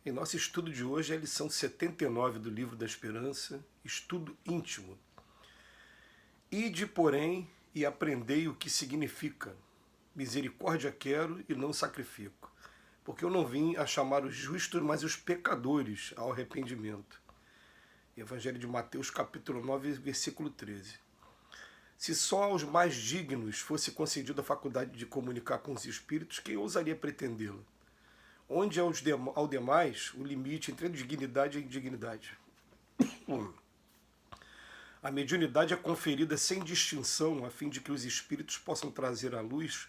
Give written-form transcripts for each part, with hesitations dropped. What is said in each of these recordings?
Em nosso estudo de hoje é a lição 79 do Livro da Esperança, estudo íntimo. Ide, porém, e aprendei o que significa. Misericórdia quero e não sacrifico, porque eu não vim a chamar os justos, mas os pecadores ao arrependimento. Evangelho de Mateus, capítulo 9, versículo 13. Se só aos mais dignos fosse concedida a faculdade de comunicar com os espíritos, quem ousaria pretendê-la? Onde ao demais o limite entre a dignidade e a indignidade. A mediunidade é conferida sem distinção, a fim de que os espíritos possam trazer à luz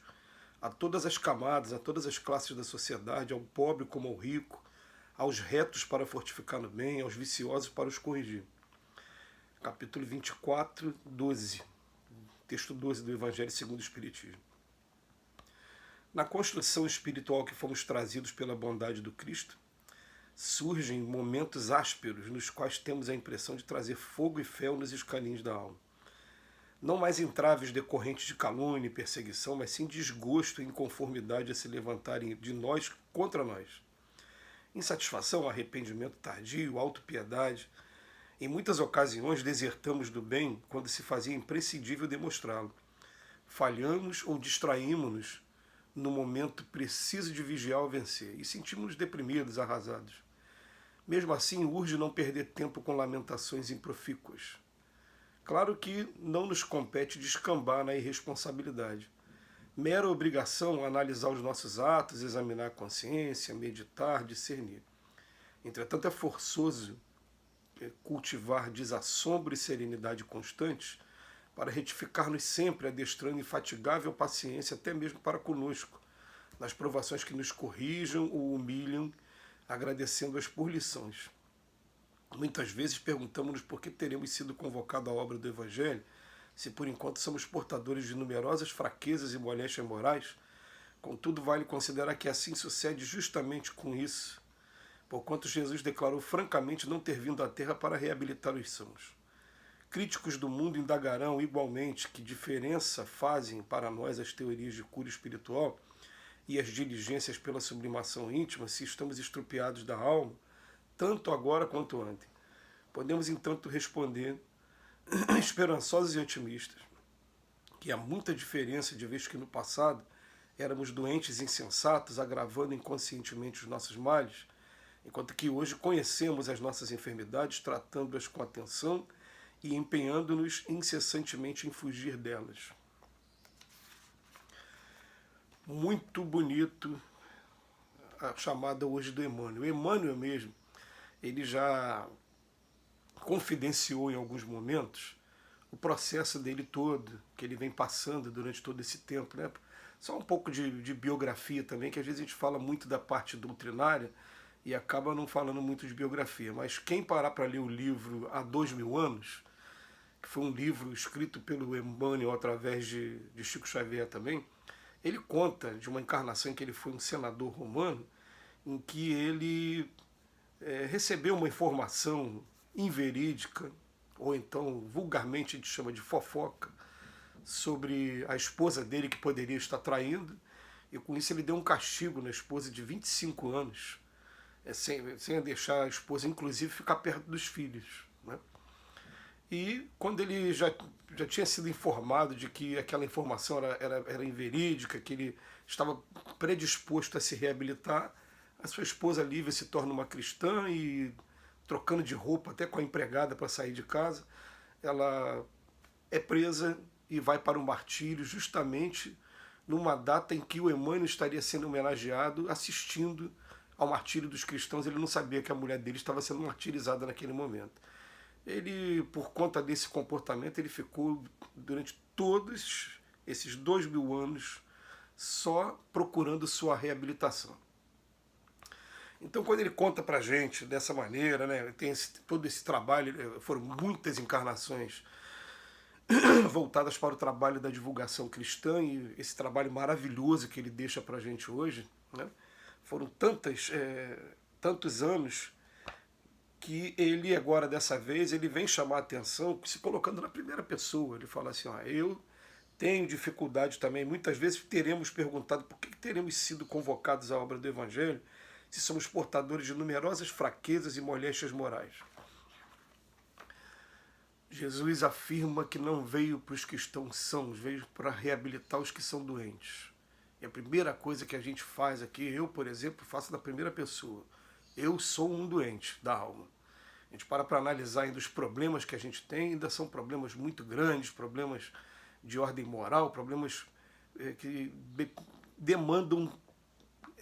a todas as camadas, a todas as classes da sociedade, ao pobre como ao rico, aos retos para fortificar no bem, aos viciosos para os corrigir. Capítulo 24, 12. Texto 12 do Evangelho segundo o Espiritismo. Na construção espiritual que fomos trazidos pela bondade do Cristo, surgem momentos ásperos nos quais temos a impressão de trazer fogo e fel nos escalinhos da alma. Não mais entraves decorrentes de calúnia e perseguição, mas sim desgosto e inconformidade a se levantarem de nós contra nós. Insatisfação, arrependimento tardio, autopiedade. Em muitas ocasiões desertamos do bem quando se fazia imprescindível demonstrá-lo. Falhamos ou distraímos-nos no momento preciso de vigiar ou vencer, e sentimos-nos deprimidos, arrasados. Mesmo assim, urge não perder tempo com lamentações improfícuas. Claro que não nos compete descambar na irresponsabilidade. Mera obrigação analisar os nossos atos, examinar a consciência, meditar, discernir. Entretanto, é forçoso cultivar desassombro e serenidade constantes para retificar-nos sempre, adestrando infatigável paciência, até mesmo para conosco, nas provações que nos corrijam ou humilham, agradecendo-as por lições. Muitas vezes perguntamos-nos por que teremos sido convocados à obra do Evangelho, se por enquanto somos portadores de numerosas fraquezas e moléstias morais. Contudo, vale considerar que assim sucede justamente com isso, porquanto Jesus declarou francamente não ter vindo à Terra para reabilitar os sãos. Críticos do mundo indagarão igualmente que diferença fazem para nós as teorias de cura espiritual e as diligências pela sublimação íntima se estamos estrupiados da alma, tanto agora quanto ontem. Podemos, entanto, responder, esperançosos e otimistas, que há muita diferença de vez que no passado éramos doentes e insensatos, agravando inconscientemente os nossos males, enquanto que hoje conhecemos as nossas enfermidades, tratando-as com atenção e empenhando-nos incessantemente em fugir delas. Muito bonito a chamada hoje do Emmanuel. O Emmanuel mesmo, ele já confidenciou em alguns momentos o processo dele todo, que ele vem passando durante todo esse tempo, né? Só um pouco de biografia também, que às vezes a gente fala muito da parte doutrinária e acaba não falando muito de biografia. Mas quem parar para ler o livro Há 2000 anos, que foi um livro escrito pelo Emmanuel através de Chico Xavier também, ele conta de uma encarnação em que ele foi um senador romano, em que ele recebeu uma informação inverídica, ou então vulgarmente a gente chama de fofoca, sobre a esposa dele que poderia estar traindo, e com isso ele deu um castigo na esposa de 25 anos, sem deixar a esposa, inclusive, ficar perto dos filhos, né? E quando ele já tinha sido informado de que aquela informação era inverídica, que ele estava predisposto a se reabilitar, a sua esposa Lívia se torna uma cristã e, trocando de roupa até com a empregada para sair de casa, ela é presa e vai para o martírio justamente numa data em que o Emmanuel estaria sendo homenageado assistindo ao martírio dos cristãos. Ele não sabia que a mulher dele estava sendo martirizada naquele momento. Ele, por conta desse comportamento, ele ficou durante todos esses 2000 anos só procurando sua reabilitação. Então, quando ele conta pra gente dessa maneira, né, tem todo esse trabalho, foram muitas encarnações voltadas para o trabalho da divulgação cristã, e esse trabalho maravilhoso que ele deixa pra gente hoje, né, foram tantos anos que ele agora, dessa vez, ele vem chamar a atenção se colocando na primeira pessoa. Ele fala assim, eu tenho dificuldade também, muitas vezes teremos perguntado por que teremos sido convocados à obra do Evangelho, se somos portadores de numerosas fraquezas e moléstias morais. Jesus afirma que não veio para os que estão sãos, veio para reabilitar os que são doentes. E a primeira coisa que a gente faz aqui, eu, por exemplo, faço da primeira pessoa. Eu sou um doente da alma. A gente para analisar ainda os problemas que a gente tem, ainda são problemas muito grandes, problemas de ordem moral, problemas que demandam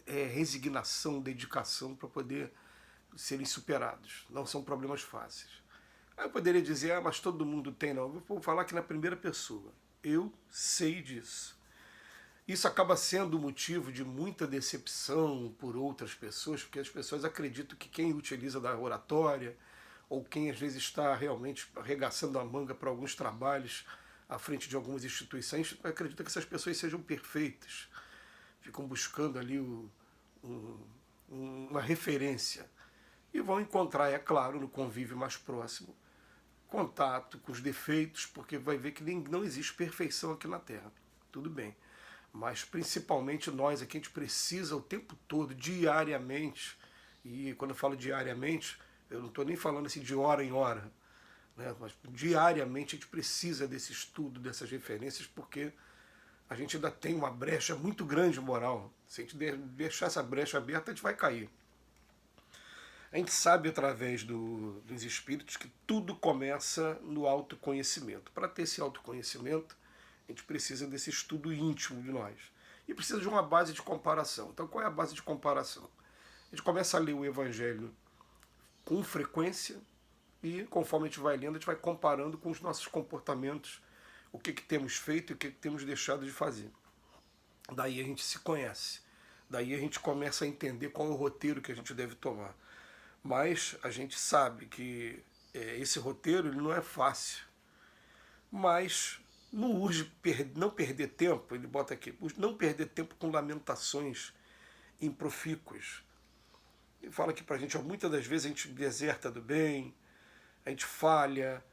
resignação, dedicação para poder serem superados. Não são problemas fáceis. Aí eu poderia dizer, mas todo mundo tem, não. Eu vou falar aqui na primeira pessoa. Eu sei disso. Isso acaba sendo motivo de muita decepção por outras pessoas, porque as pessoas acreditam que quem utiliza da oratória, ou quem às vezes está realmente arregaçando a manga para alguns trabalhos à frente de algumas instituições, acredita que essas pessoas sejam perfeitas. Ficam buscando ali uma referência. E vão encontrar, é claro, no convívio mais próximo, contato com os defeitos, porque vai ver que não existe perfeição aqui na Terra. Tudo bem. Mas principalmente nós aqui, a gente precisa o tempo todo, diariamente, e quando eu falo diariamente, eu não estou nem falando assim de hora em hora, né? Mas diariamente a gente precisa desse estudo, dessas referências, porque a gente ainda tem uma brecha muito grande moral. Se a gente deixar essa brecha aberta, a gente vai cair. A gente sabe através dos espíritos que tudo começa no autoconhecimento. Para ter esse autoconhecimento, a gente precisa desse estudo íntimo de nós. E precisa de uma base de comparação. Então, qual é a base de comparação? A gente começa a ler o Evangelho com frequência e, conforme a gente vai lendo, a gente vai comparando com os nossos comportamentos, o que temos feito e o que temos deixado de fazer. Daí a gente se conhece. Daí a gente começa a entender qual é o roteiro que a gente deve tomar. Mas a gente sabe que esse roteiro ele não é fácil. Mas não urge não perder tempo, ele bota aqui, não perder tempo com lamentações improfícuas. Ele fala aqui pra gente, muitas das vezes a gente deserta do bem, a gente falha,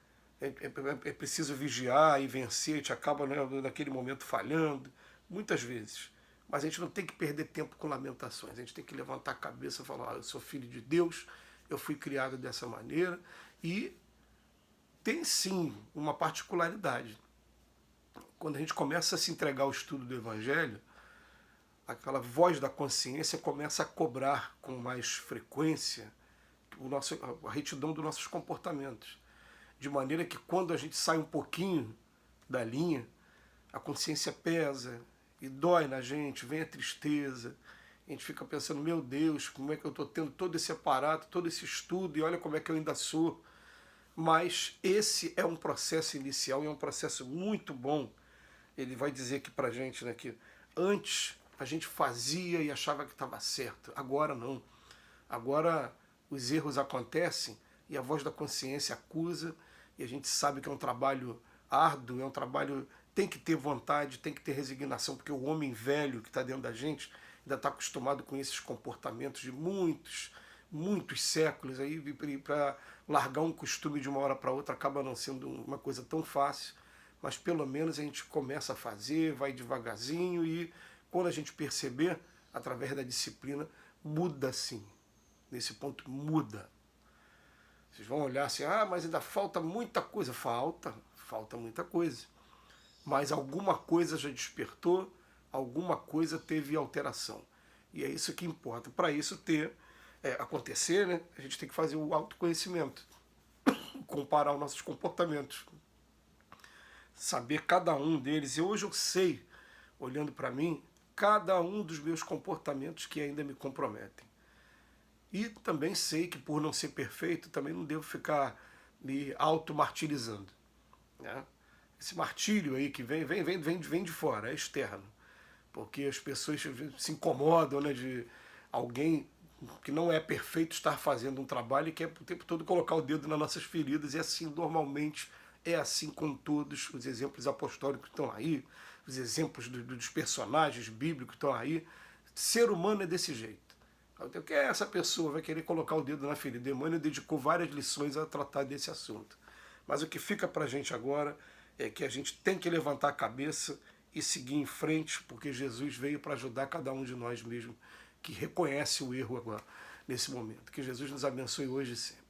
é preciso vigiar e vencer, a gente acaba naquele momento falhando, muitas vezes. Mas a gente não tem que perder tempo com lamentações, a gente tem que levantar a cabeça e falar, eu sou filho de Deus, eu fui criado dessa maneira, e tem sim uma particularidade. Quando a gente começa a se entregar ao estudo do Evangelho, aquela voz da consciência começa a cobrar com mais frequência a retidão dos nossos comportamentos. De maneira que quando a gente sai um pouquinho da linha, a consciência pesa e dói na gente, vem a tristeza, a gente fica pensando, meu Deus, como é que eu estou tendo todo esse aparato, todo esse estudo, e olha como é que eu ainda sou. Mas esse é um processo inicial e é um processo muito bom. Ele vai dizer aqui pra gente, né, que antes a gente fazia e achava que estava certo, agora não. Agora os erros acontecem e a voz da consciência acusa, e a gente sabe que é um trabalho árduo, é um trabalho, tem que ter vontade, tem que ter resignação, porque o homem velho que está dentro da gente ainda está acostumado com esses comportamentos de muitos séculos, aí para largar um costume de uma hora para outra acaba não sendo uma coisa tão fácil, mas pelo menos a gente começa a fazer, vai devagarzinho, e quando a gente perceber, através da disciplina, muda sim. Nesse ponto muda. Vocês vão olhar assim, mas ainda falta muita coisa. Falta muita coisa. Mas alguma coisa já despertou, alguma coisa teve alteração. E é isso que importa. Para isso acontecer, né, a gente tem que fazer o autoconhecimento, comparar os nossos comportamentos, saber cada um deles. E hoje eu sei, olhando para mim, cada um dos meus comportamentos que ainda me comprometem. E também sei que por não ser perfeito, também não devo ficar me auto-martirizando, né? Esse martírio aí que vem de fora, é externo. Porque as pessoas se incomodam, né, de alguém que não é perfeito estar fazendo um trabalho e quer o tempo todo colocar o dedo nas nossas feridas. E assim, normalmente, é assim com todos os exemplos apostólicos que estão aí, os exemplos dos personagens bíblicos que estão aí. Ser humano é desse jeito. O que é essa pessoa vai querer colocar o dedo na ferida? Emmanuel dedicou várias lições a tratar desse assunto. Mas o que fica para a gente agora é que a gente tem que levantar a cabeça e seguir em frente, porque Jesus veio para ajudar cada um de nós mesmo que reconhece o erro agora, nesse momento. Que Jesus nos abençoe hoje e sempre.